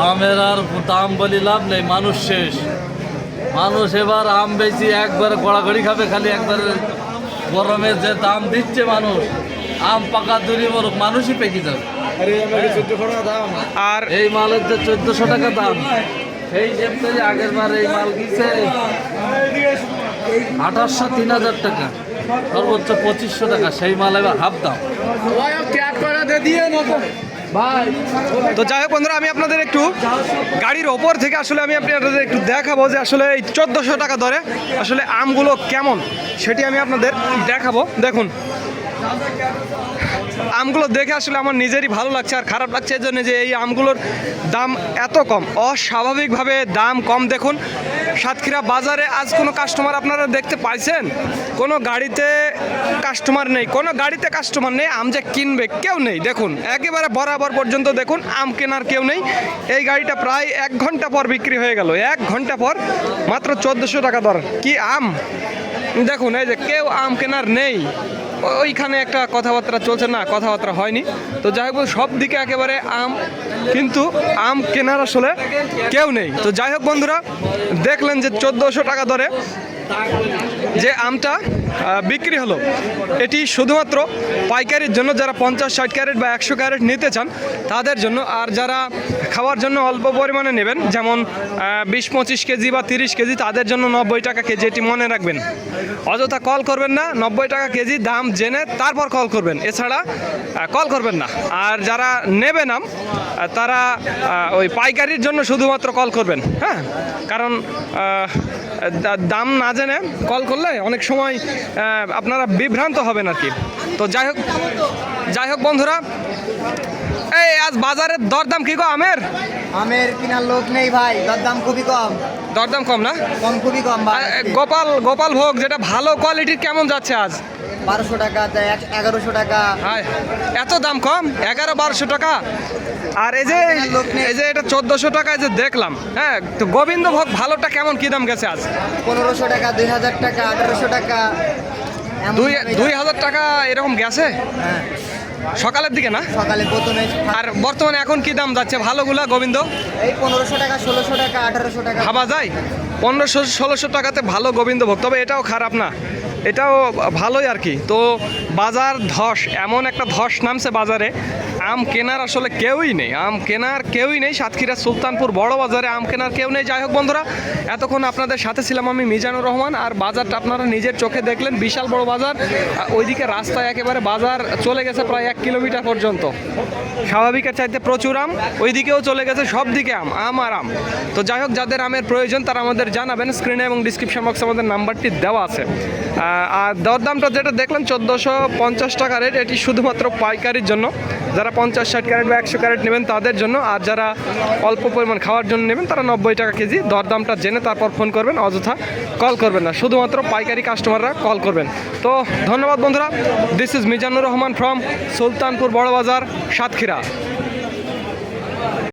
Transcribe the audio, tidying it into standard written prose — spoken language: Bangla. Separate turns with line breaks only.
আমের আর দাম বলি লাভ নেই, মানুষ শেষ। মানুষ এবার আম বেশি একবারে গড়াগড়ি খাবে, খালি একবারে গরমে যে দাম দিচ্ছে মানুষ, আম পাকা দূরি বড় মানুষই পেকে যাবে।
আর
এই মালের যে 1400 টাকা দাম, সেই যে আগের বার এই মাল গিয়েছে 2800 3000 টাকা, সর্বোচ্চ 2500 টাকা, সেই মাল এবার হাফ দাম।
তো যাই হোক বন্ধুরা, আমি আপনাদের একটু গাড়ির ওপর থেকে আসলে আমি আপনাদের একটু দেখাবো যে আসলে এই 1400 টাকা দরে আসলে আমগুলো কেমন, সেটি আমি আপনাদের দেখাবো। দেখুন আমগুলো দেখে আসলে আমার নিজেরই ভালো লাগছে আর খারাপ লাগছে এই জন্য যে এই আমগুলোর দাম এত কম, অস্বাভাবিকভাবে দাম কম। দেখুন সাতক্ষীরা বাজারে আজ কোনো কাস্টমার আপনারা দেখতে পাইছেন? কোনো গাড়িতে কাস্টমার নেই, কোনো গাড়িতে কাস্টমার নেই। আম যে কিনবে কেউ নেই। দেখুন একেবারে বরাবর পর্যন্ত দেখুন আম কেনার কেউ নেই। এই গাড়িটা প্রায় 1 ঘন্টা পর বিক্রি হয়ে গেল, 1 ঘন্টা পর মাত্র 1400 টাকা দর। কি আম দেখুন, এই যে কেউ আম কেনার নেই। ওইখানে একটা কথাবার্তা চলছে, না কথাবার্তা হয়নি। তো যাই হোক সব দিকে একেবারে আম, কিন্তু আম কেনার আসলে কেউ নেই। তো যাই হোক বন্ধুরা, দেখলেন যে 1400 টাকা দরে যে আমটা বিক্রি হলো, এটি শুধুমাত্র পাইকারির জন্য, যারা 50-60 ক্যারেট বা 100 ক্যারেট নিতে চান তাদের জন্য। আর যারা খাওয়ার জন্য অল্প পরিমাণে নেবেন, যেমন 20-25 কেজি বা 30 কেজি, তাদের জন্য 90 টাকা কেজি। এটি মনে রাখবেন, অযথা কল করবেন না, 90 টাকা কেজি দাম জেনে তারপর কল করবেন, এছাড়া কল করবেন না। আর যারা নেবেন আম, তারা ওই পাইকারির জন্য শুধুমাত্র কল করবেন, হ্যাঁ, কারণ দাম না জেনে কল করলে অনেক সময় আপনারা বিভ্রান্ত হবেন আর কি। তো যাই হোক বন্ধুরা, এই আজ বাজারের দরদাম কি গো আমের?
আমের কিনার লোক নেই ভাই, দরদাম খুবই কম।
দরদাম কম না?
কম, খুবই কম ভাই।
গোপাল ভোগ যেটা ভালো কোয়ালিটির কেমন যাচ্ছে আজ?
1200 টাকা, 1100 টাকা।
হ্যাঁ, এত দাম কম, 1100-1200 টাকা। আর এই যে এটা 1400 টাকায় যে দেখলাম, হ্যাঁ, তো গোবিন্দভোগ ভালোটা কেমন, কি দাম গেছে আজ?
1500 টাকা, 2000 টাকা, 1800 টাকা,
2000 টাকা এরকম গেছে
হ্যাঁ,
সকালের দিকে না?
সকালে প্রথমে।
আর বর্তমানে এখন কি দাম যাচ্ছে ভালোগুলা গোবিন্দ?
এই 1500 টাকা, 1600 টাকা, 1800 টাকা।
ভাবা যায় 1500-1600 টাকাতে ভালো গোবিন্দভোগ। তবে এটাও খারাপ না, এটাও ভালোই আর কি। তো বাজার ধস, এমন একটা ধস নামছে বাজারে, আম কেনার আসলে কেউই নেই, আম কেনার কেউই নেই। সাতক্ষীরা সুলতানপুর বড় বাজারে আম কেনার কেউ নেই। যাই হোক বন্ধুরা, এতক্ষণ আপনাদের সাথে ছিলাম আমি মিজানুর রহমান। আর বাজারটা আপনারা নিজের চোখে দেখলেন, বিশাল বড় বাজার। ওইদিকে রাস্তায় একেবারে বাজার চলে গেছে প্রায় 1 কিলোমিটার পর্যন্ত, স্বাভাবিকের চাইতে প্রচুর আম। ওইদিকেও চলে গেছে, সব দিকে আম আর আম। তো যাই হোক, যাদের আমের প্রয়োজন তারা আমাদের জানাবেন, স্ক্রিনে এবং ডিসক্রিপশন বক্সে আমাদের নাম্বারটি দেওয়া আছে। আর দরদামটা যেটা দেখলেন 1450 টাকা রেট, এটি শুধুমাত্র পাইকারির জন্য। যারা 50-60 ক্যারেট বা 100 ক্যারেট নেবেন তাদের জন্য। আর যারা অল্প পরিমাণ খাওয়ার জন্য নেবেন তারা 90 টাকা কেজি। দরদামটা জেনে তারপর ফোন করবেন, অযথা কল করবেন না, শুধুমাত্র পাইকারি কাস্টমাররা কল করবেন। তো ধন্যবাদ বন্ধুরা, this is Mizanur Rahman from Sultanpur বড় বাজার, সাতক্ষীরা।